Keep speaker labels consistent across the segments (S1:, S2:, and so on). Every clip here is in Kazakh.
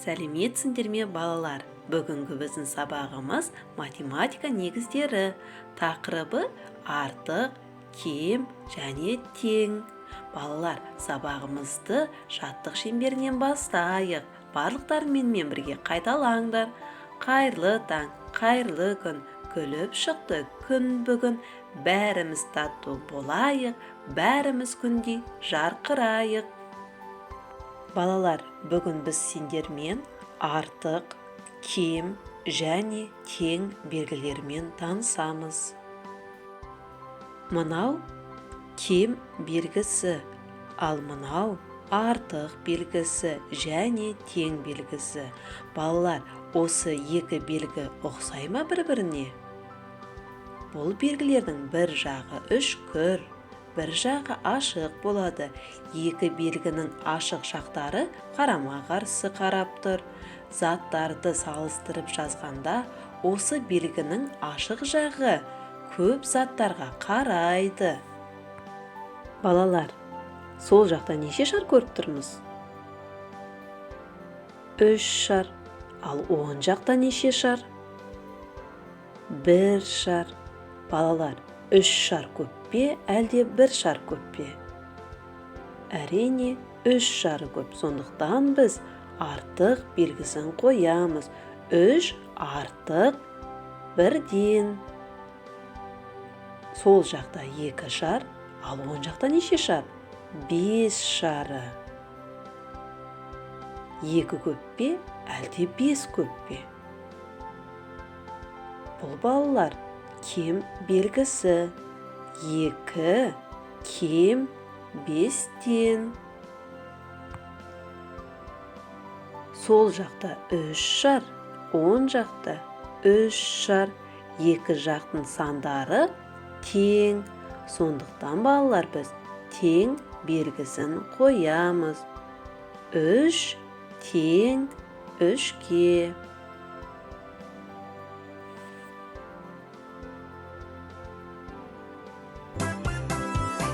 S1: Сәлеметсіңдер ме балалар? Бүгінгі біздің сабағымыз математика негіздері. Тақырыбы артық, кем және тең. Балалар, сабағымызды жаттық шеңберінен бастайық. Барлықтарымен бірге қайталаңдар. Қайырлы таң, қайырлы күн, күліп шықты күн бүгін. Бәріміз тату болайық, бәріміз күндей жарқырайық. Балалар, бүгін біз сендермен артық, кем және тең белгілерімен танысамыз. Мынау кем белгісі, ал мынау артық белгісі және тең белгісі. Балалар, осы екі белгі ұқсай ма бір-біріне? Бұл белгілердің бір жағы үшкір, бір жағы ашық болады. Екі белгінің ашық жақтары қарама-қарсы қарап тұр. Заттарды салыстырып жазғанда осы белгінің ашық жағы көп заттарға қарайды. Балалар, сол жақта неше шар көріп тұрмыз? 3 шар. Ал оң жақта неше шар? 1 шар. Балалар, 3 шар көп пе, әлде 1 шар көп пе? Әрине, 3 шары көп. Сондықтан біз артық белгісін қоямыз. 3 артық 1-ден. Сол жақта 2 шар, ал оң жақта неше шар? 5 шары. 2 көп пе, әлде 5 көп пе? Бұл балалар кем белгісі. 2 кем 5-тен. Сол жақта 3 шар, оң жақта 3 шар. Екі жақтың сандары тең. Сондықтан балалар біз тең белгісін қоямыз. 3 тең 3-ке.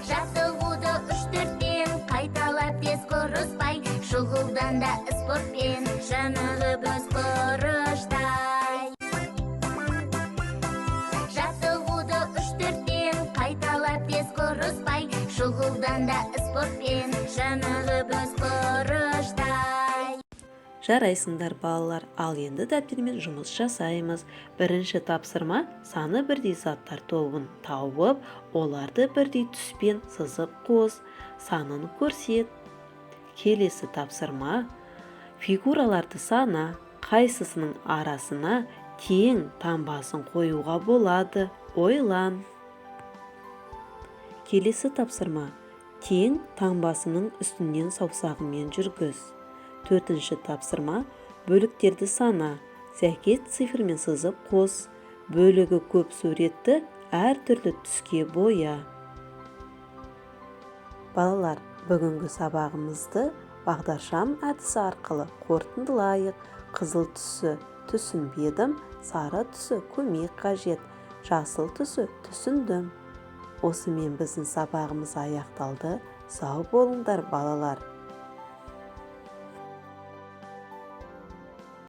S2: Жаттығуды 3-4-тен қайталап тез құрыспай, шұғылданда спортпен жанығып құрыштай. Жаттығуды 3-4-тен қайталап тез құрыспай, шұғылданда спортпен жанығып құрыштай.
S1: Жарайсыңдар балалар, ал енді дәптермен жұмыс жасаймыз. Бірінші тапсырма саны бірдей заттар тобын тауып, оларды бірдей түспен сызып қос, санын көрсет. Келесі тапсырма фигураларды сана, қайсысының арасына тең таңбасын қоюға болады, ойлан. Келесі тапсырма тең таңбасының үстінен саусағымен жүргіз. Төртінші тапсырма бөліктерді сана, сәйкес цифрмен сызып қос. Бөлігі көп суретті әртүрлі түске боя. Балалар, бүгінгі сабағымызды бағдаршам әдісі арқылы қорытындылайық. Қызыл түсі түсінбедім, сары түсі көмек қажет, жасыл түсі түсіндім. Осымен біздің сабағымыз аяқталды. Сау болыңдар балалар.